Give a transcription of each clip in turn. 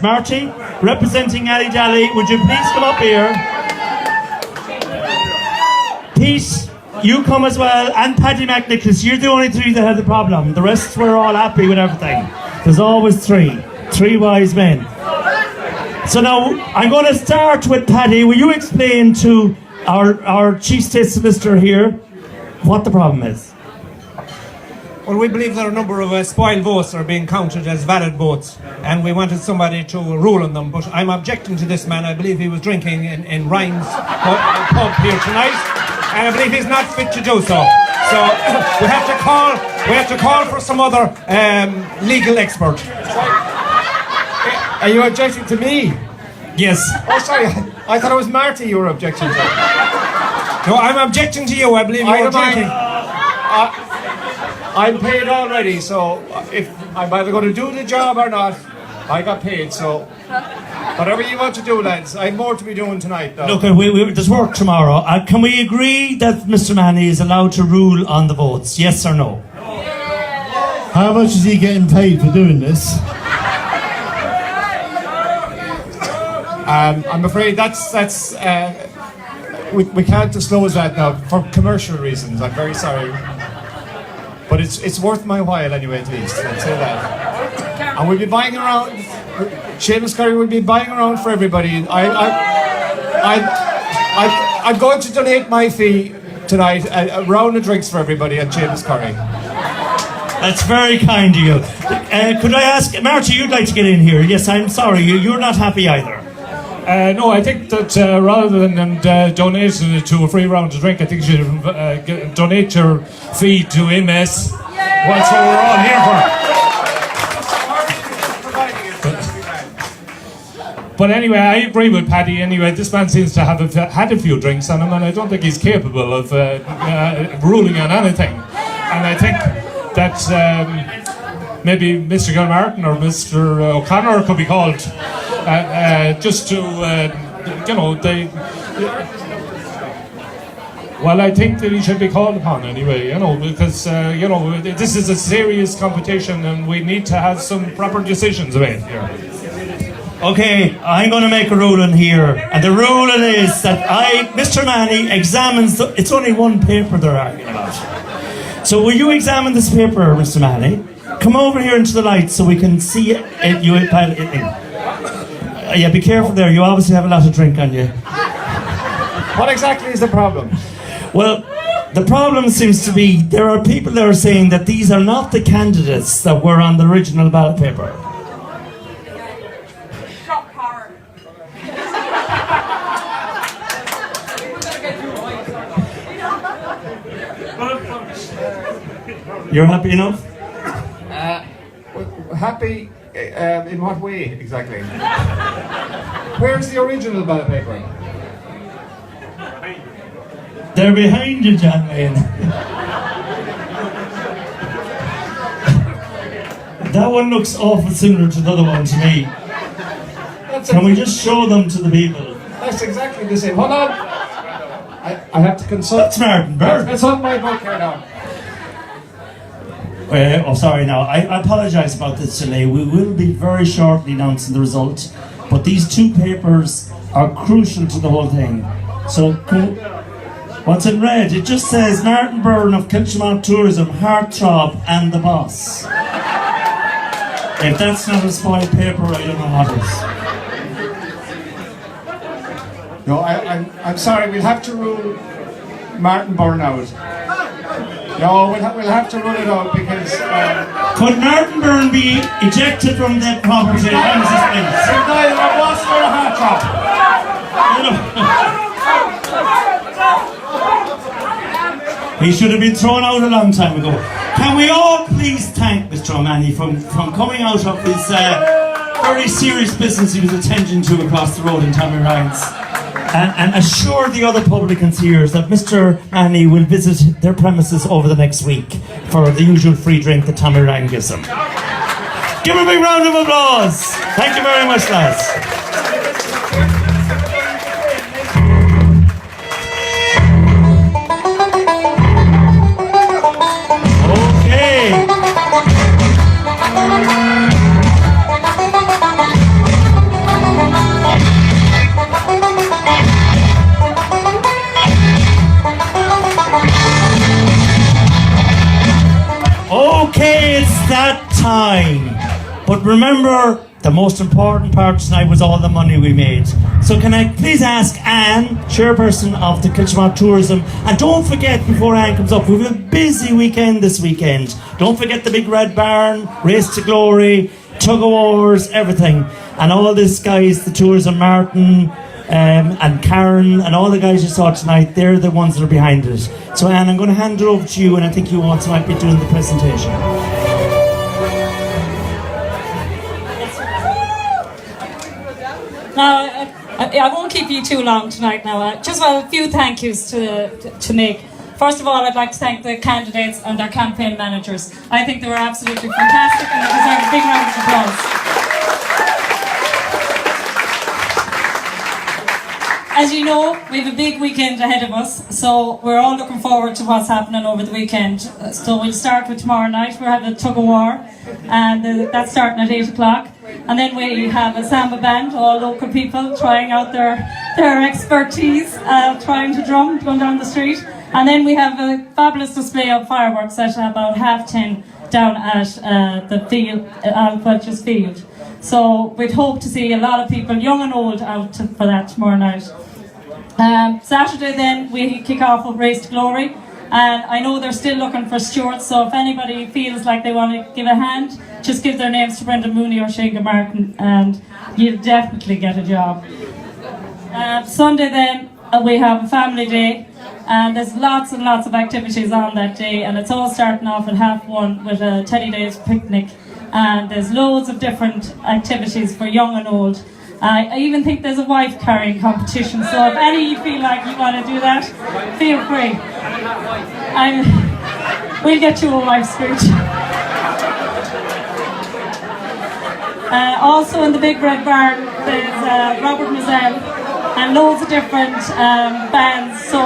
Marty, representing Ali Dally, would you please come up here? Pete, you come as well, and Paddy McNicholas. You're the only three that had the problem. The rest were all happy with everything. There's always three wise men. So now I'm going to start with Paddy. Will you explain to our Chief State Solicitor here what the problem is? Well, we believe there are a number of spoiled votes that are being counted as valid votes, and we wanted somebody to rule on them, but I'm objecting to this man. I believe he was drinking in Ryan's pub here tonight, and I believe he's not fit to do so. So we have to call for some other legal expert. Are you objecting to me? Yes. Oh, sorry. I thought it was Marty you were objecting to. No, I'm objecting to you. I believe you're drinking. I'm paid already, so if I'm either going to do the job or not, I got paid, so whatever you want to do, lads. I have more to be doing tonight, though. Look, there's work tomorrow. Can we agree that Mr. Manny is allowed to rule on the votes? Yes or no? How much is he getting paid for doing this? I'm afraid that's we can't disclose that now for commercial reasons. I'm very sorry. But it's worth my while anyway, at least. I'd say that. And we'll be buying around. Seamus Curry will be buying around for everybody. I'm going to donate my fee tonight, a round of drinks for everybody at Seamus Curry. That's very kind of you. Could I ask, Marty, you'd like to get in here? Yes, I'm sorry, you're not happy either. No, I think that rather than donate to a free round of drink, I think you should donate your fee to MS. That's what we're all here for. But anyway, I agree with Paddy. Anyway, this man seems to have had a few drinks on him, and I don't think he's capable of ruling on anything. And I think that maybe Mr. Gilmartin or Mr. O'Connor could be called. Just to, well, I think that he should be called upon anyway, because, this is a serious competition and we need to have some proper decisions made here. Okay, I'm going to make a ruling here, and the ruling is that Mr. Manny examines, it's only one paper they're arguing about. So will you examine this paper, Mr. Manny? Come over here into the light so we can see it. Yeah, be careful there. You obviously have a lot of drink on you. What exactly is the problem? Well, the problem seems to be there are people that are saying that these are not the candidates that were on the original ballot paper. Shock horror. You're happy enough? Happy in what way exactly? Where's the original ballot paper? They're behind you, John Wayne. That one looks awful similar to the other one to me. Can we just show them to the people? That's exactly the same. Hold on. I have to consult. That's Martin Byrne. It's on my book here now. Sorry now. I apologise about this delay. We will be very shortly announcing the result, but these two papers are crucial to the whole thing. So, what's in red? It just says Martin Byrne of Coilltes Tourism, Heartthrob and the Boss. If that's not a spoiled paper, I don't know what is. No, I'm sorry. We'll have to rule Martin Byrne out. No, we'll have to rule it out because... Could Martin Byrne be ejected from that property? Neither a boss nor a heartthrob. He should have been thrown out a long time ago. Can we all please thank Mr. O'Mahony from coming out of his very serious business he was attending to across the road in Tommy Ryan's, and assure the other publicans here that Mr. Manny will visit their premises over the next week for the usual free drink that Tommy Ryan gives them. Give him a big round of applause. Thank you very much, lads. Okay. fine. But remember, the most important part tonight was all the money we made. So can I please ask Anne, chairperson of the Coilltes Tourism, and don't forget before Anne comes up, we have a busy weekend this weekend. Don't forget the big red barn, Race to Glory, tug of wars, everything. And all these guys, the tourism, Martin, and Karen, and all the guys you saw tonight, they're the ones that are behind it. So Anne, I'm going to hand it over to you, and I think you also might be doing the presentation. Now, I won't keep you too long tonight now. Just a few thank yous to make. First of all, I'd like to thank the candidates and their campaign managers. I think they were absolutely fantastic and they deserve a big round of applause. As you know, we have a big weekend ahead of us, so we're all looking forward to what's happening over the weekend. So we'll start with tomorrow night. We're having a tug of war, and that's starting at 8 o'clock. And then we have a samba band, all local people trying out their expertise, trying to drum, going down the street. And then we have a fabulous display of fireworks at about 10:30 down at the field, Coilltes field. So we'd hope to see a lot of people, young and old, out for that tomorrow night. Saturday then we kick off with Race to Glory, and I know they're still looking for stewards, so if anybody feels like they want to give a hand, just give their names to Brendan Mooney or Shaga Martin and you'll definitely get a job. Sunday then we have a family day, and there's lots and lots of activities on that day, and it's all starting off at 1:30 with a Teddy Days picnic, and there's loads of different activities for young and old. I even think there's a wife carrying competition, so if any of you feel like you want to do that, feel free. We'll get you a wife scooch. Also in the Big Red Barn there's Robert Mazel and loads of different bands, so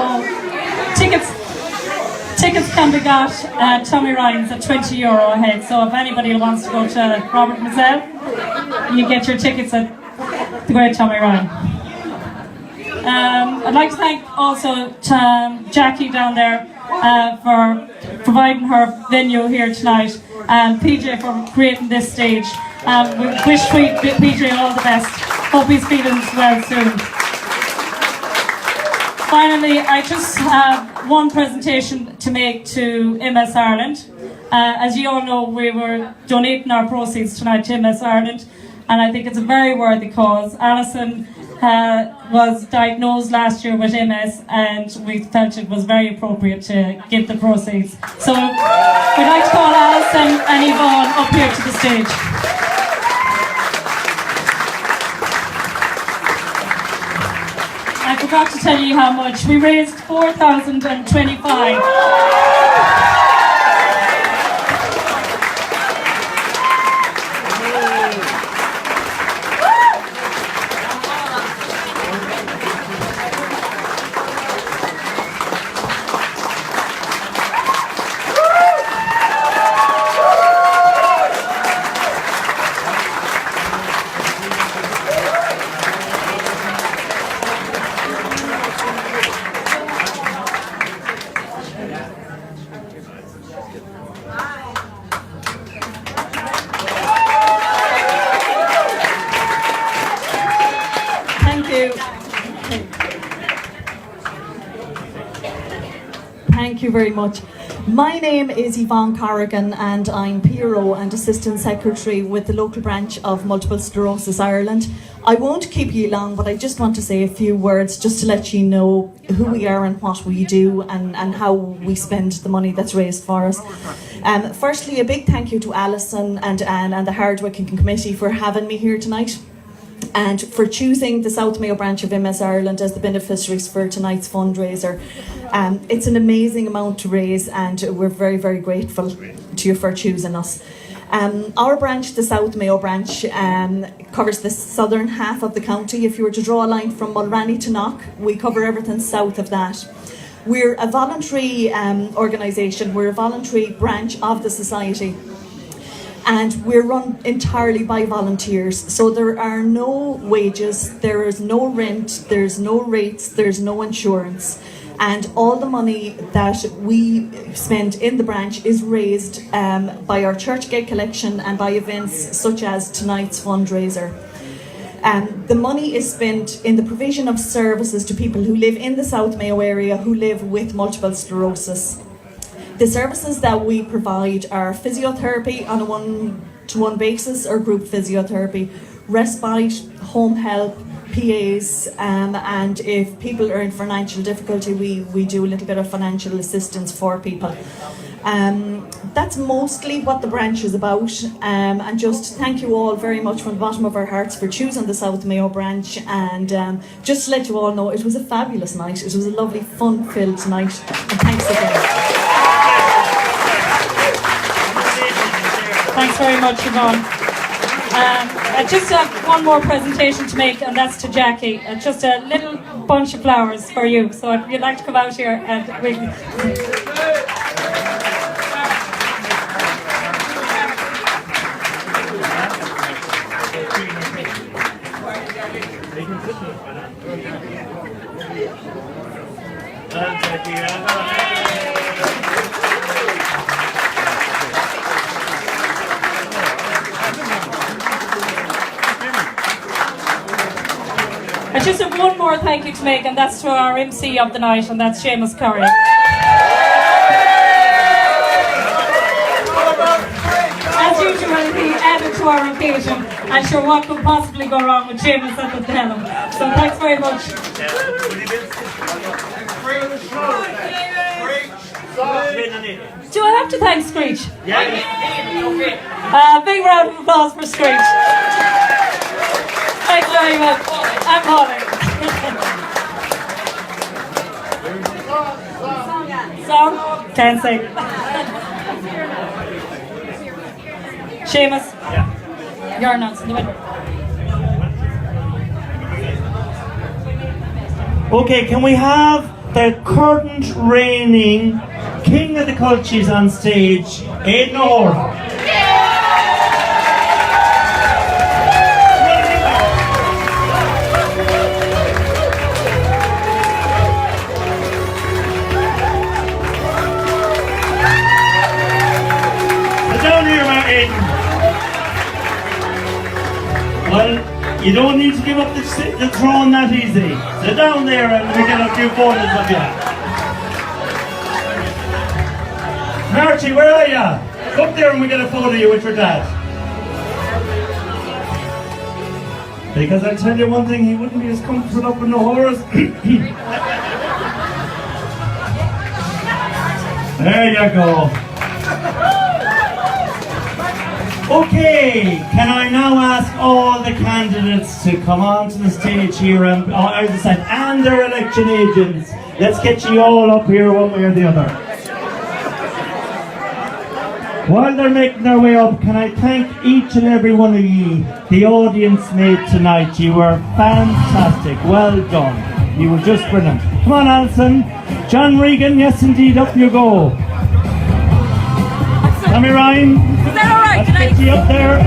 tickets can be got at Tommy Ryan's at €20 a head, so if anybody wants to go to Robert Mazel, you get your tickets at the great Tommy Ryan. I'd like to thank also Jackie down there for providing her venue here tonight, and PJ for creating this stage. We wish PJ all the best. Hope he's feeling well soon. Finally, I just have one presentation to make to MS Ireland. As you all know, we were donating our proceeds tonight to MS Ireland, and I think it's a very worthy cause. Alison was diagnosed last year with MS, and we felt it was very appropriate to give the proceeds. So we'd like to call Alison and Yvonne up here to the stage. I forgot to tell you how much. We raised $4,025. Thank you very much. My name is Yvonne Corrigan and I'm PRO and Assistant Secretary with the local branch of Multiple Sclerosis Ireland. I won't keep you long, but I just want to say a few words just to let you know who we are and what we do and how we spend the money that's raised for us. Firstly, a big thank you to Alison and Anne and the Hardworking Committee for having me here tonight, and for choosing the South Mayo branch of MS Ireland as the beneficiaries for tonight's fundraiser. It's an amazing amount to raise, and we're very, very grateful to you for choosing us. Our branch, the South Mayo branch, covers the southern half of the county. If you were to draw a line from Mulranny to Knock, we cover everything south of that. We're a voluntary organisation, we're a voluntary branch of the society, and we're run entirely by volunteers. So there are no wages, there is no rent, there's no rates, there's no insurance. And all the money that we spend in the branch is raised by our church gate collection and by events such as tonight's fundraiser. The money is spent in the provision of services to people who live in the South Mayo area who live with multiple sclerosis. The services that we provide are physiotherapy on a one-to-one basis or group physiotherapy, respite, home help, PAs, and if people are in financial difficulty, we do a little bit of financial assistance for people. That's mostly what the branch is about, and just thank you all very much from the bottom of our hearts for choosing the South Mayo branch, and just to let you all know, it was a fabulous night. It was a lovely, fun-filled night, and thanks again. Thanks very much, Yvonne. I just have one more presentation to make, and that's to Jackie. Just a little bunch of flowers for you. So if you'd like to come out here and we can... I just have one more thank you to make, and that's to our MC of the night, and that's Seamus Curry. As usual, he added to our occasion, and sure, what could possibly go wrong with Seamus at the helm? So thanks very much. Do I have to thank Screech? Yeah. Big round of applause for Screech. Thanks very much. I'm Holly. Song? Can't sing. Seamus? Yeah. You're announcing the winner. Okay, can we have the current reigning King of the Coilltes on stage, Aidan O'Hora? Well, you don't need to give up the throne that easy. Sit down there and we get a few photos of you. Marty, where are you? Up there and we get a photo of you with your dad. Because I'll tell you one thing, he wouldn't be as comfortable up in the horse. There you go. Okay, can I now ask all the candidates to come onto the stage here and their election agents. Let's get you all up here one way or the other. While they're making their way up, can I thank each and every one of you, the audience made tonight. You were fantastic. Well done. You were just brilliant. Come on, Alison. John Regan, yes indeed, up you go. Tommy Ryan. Is that all right? Let's get you up there.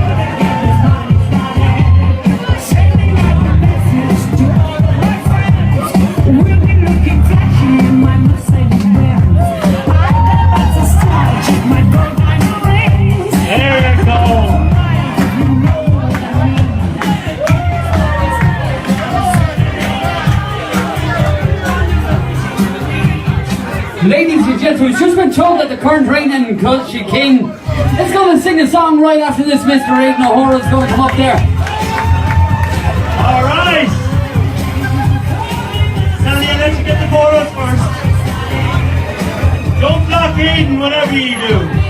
There you go. Ladies and gentlemen, we've just been told that the current reigning Coilltes King is going to sing a song right after this. Mr. Aidan O'Hora is going to come up there. All right. Sandy, I'll let you get the photos first. Don't block Aidan, whatever you do.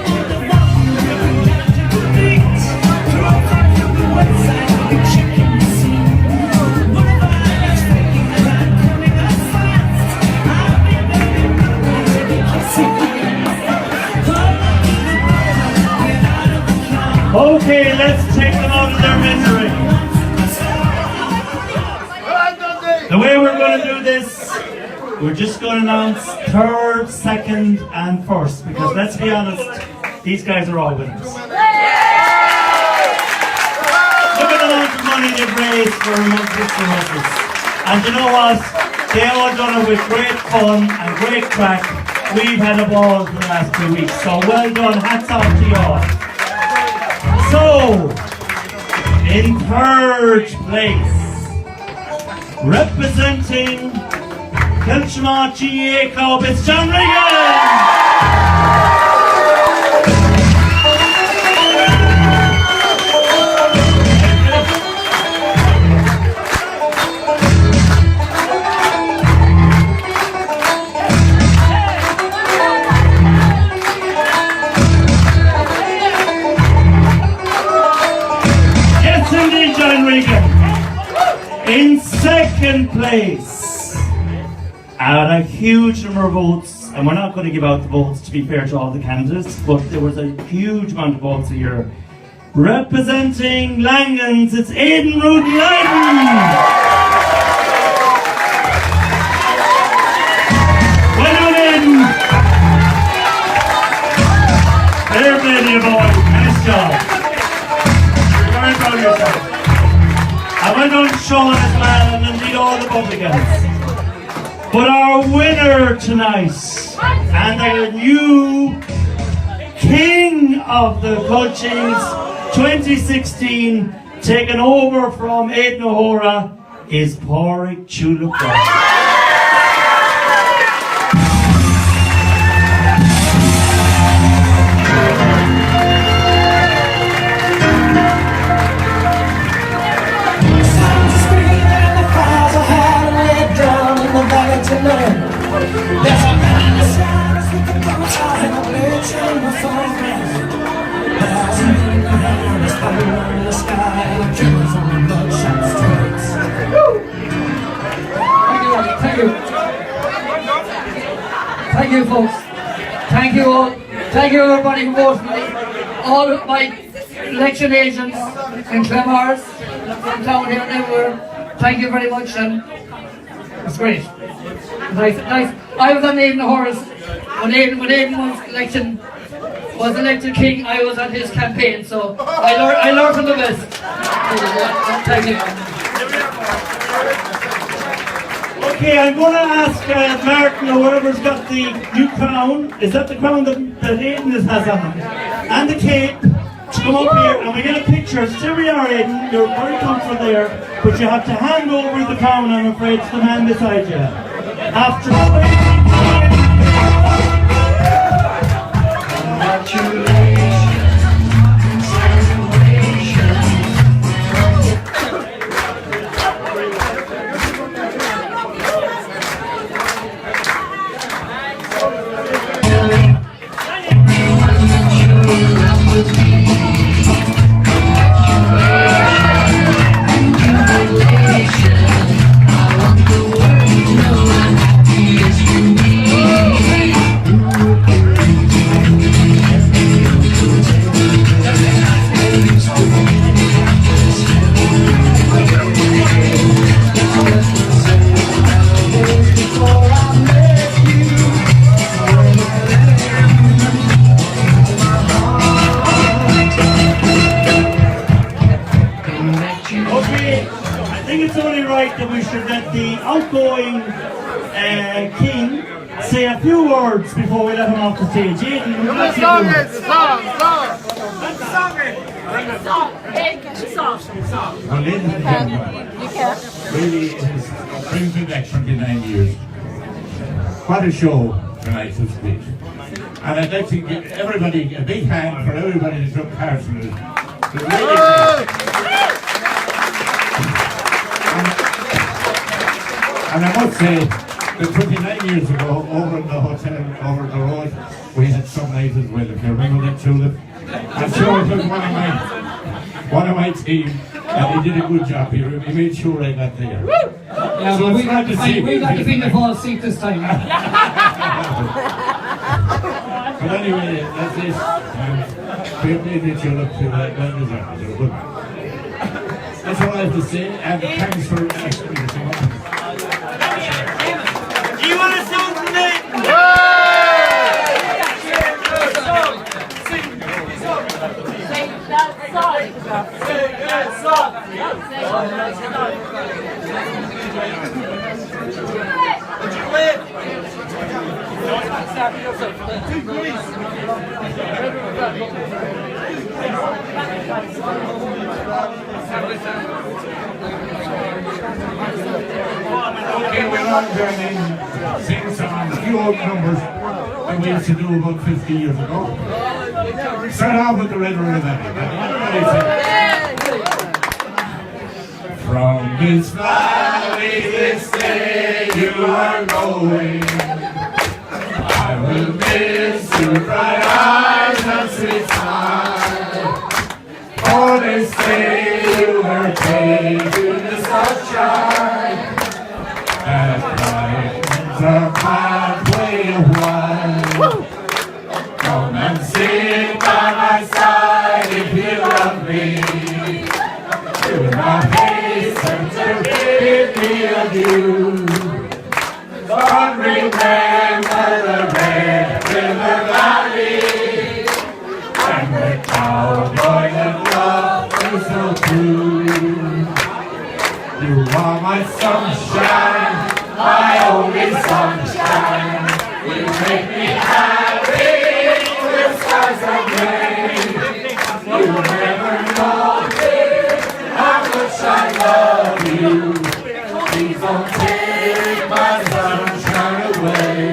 Okay, let's take them out of their misery. The way we're going to do this, we're just going to announce third, second and first, because let's be honest, these guys are all winners. Look at the amount of money they've raised for multiple sclerosis. And you know what? They all done it with great fun and great crack. We've had a ball for the last 2 weeks, so well done, hats off to you all. So, in third place, representing Kilchma GA Club, it's John Regan! In second place, out of a huge number of votes, and we're not going to give out the votes to be fair to all the candidates, but there was a huge amount of votes here. Representing Langans, it's Aidan Rudy Leiden. Well done, Aidan. Fair play to you, boy. Nice job. You're very proud of yourself. And well done, Sean, as well, and indeed all the publicans. But our winner tonight, and the new king of the Coilltes 2016, taken over from Aidan O'Hora, is Pádraig Tuileach. There's a man in the shadows with the bones and a glitch in the foreground. There's a man in the hand that's fire in the sky and tremors on the bloodshot streets. Thank you. Thank you, folks. Thank you all. Thank you, everybody who voted for me. All of my election agents in Clemars, from town here and everywhere. Thank you very much, and it's great. Nice. I was on Aidan O'Hora's when Aidan was elected king. I was on his campaign, so I learned from the best. Thank you. Okay, I'm going to ask Martin or whoever's got the new crown. Is that the crown that Aidan has on? And the cape to come up here, and we get a picture. Still we are, Aidan. You're very comfortable there, but you have to hand over the crown, I'm afraid, to the man beside you. After that we should let the outgoing king say a few words before we let him off the stage. Aidan, The song is the song. Well, ladies and gentlemen, really it has been to election for 9 years. What a show tonight has been. And I'd like to give everybody a big hand for everybody that took part in it. And I must say that 29 years ago, over in the hotel, over the road, we had some night as well, if you remember that tulip. I'm sure it was one of my team, and he did a good job. He made sure I got there. Yeah, so we got to be the false seat this time. But anyway, that's it. Fair play to tulip to that deserved. You're good. That's all I have to say, and thanks for asking me to come up. Do you want to sing today? Sing that song. Okay, we're on to sing some few old numbers that we used to do about 50 years ago. Start off with the Red River Valley. From this valley this day you are going, I will miss your bright eyes and sweet smile. For they say you were paid to the sunshine, and brightens our pathway a while. Come and sit by my side if you love me. Do not hasten to bid me adieu. But remember the Red River Valley, and the cowboy that loved me so true. You are my sunshine, my only sunshine. You make me happy with skies of gray. You never know, dear, how much I love you. Please don't take my sunshine away.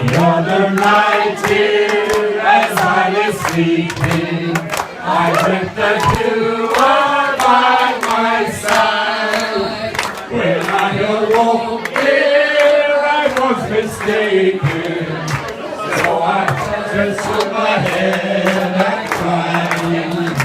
The other night, dear, as I lay sleeping, I dreamt that you were by my side. When I awoke, dear, I was mistaken. So I just shook my head and cried.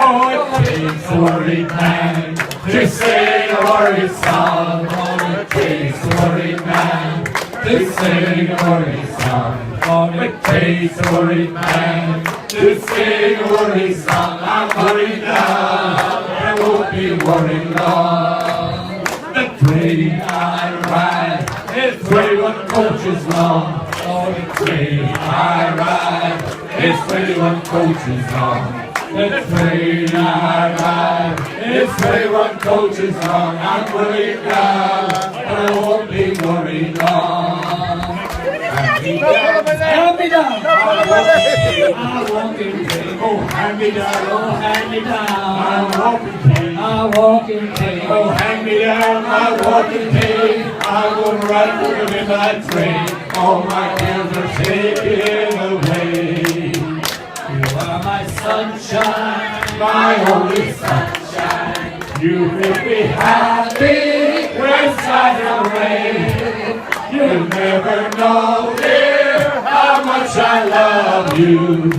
Oh, it takes a worried man to sing a worried song. Oh, it takes a worried man to sing a worried song. Oh, it takes a worried man to sing a worried song. I'm worried now, I won't be worried long. The train I ride is 21 coaches long. Oh, the train I ride is 21 coaches long. The train I ride is 21 coaches long. I'm worried now, but I won't be worried long. Hand me down, Help me down. I won't be paid. Oh, hand me down, Oh, hand me down. I won't be paid. I walk in pain. Oh, hand me down, I walk in pain. I won't ride with them in my train. All my cares are taken away. You are my sunshine, My only sunshine, you make me happy when skies are gray. You'll never know, dear, how much I love you.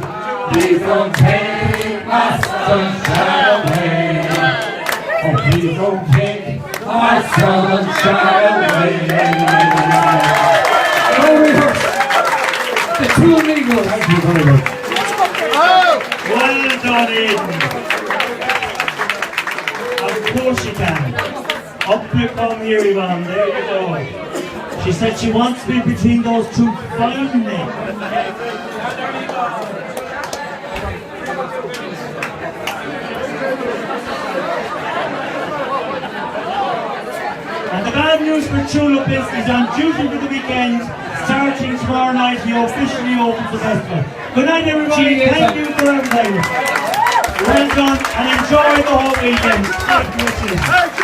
Please don't take my sunshine away. Oh, please don't take my sunshine away. the two amigos. Thank you very much. Well done, Aidan. Of course you can. Up you come here, Yvonne. There you go. She said she wants to be between those two fine men. And the bad news for Tulip is he's on duty for the weekend. Starting tomorrow night, he officially opens the festival. Good night, everybody. Cheers. Thank you for everything. Well done and enjoy the whole weekend. Thank you.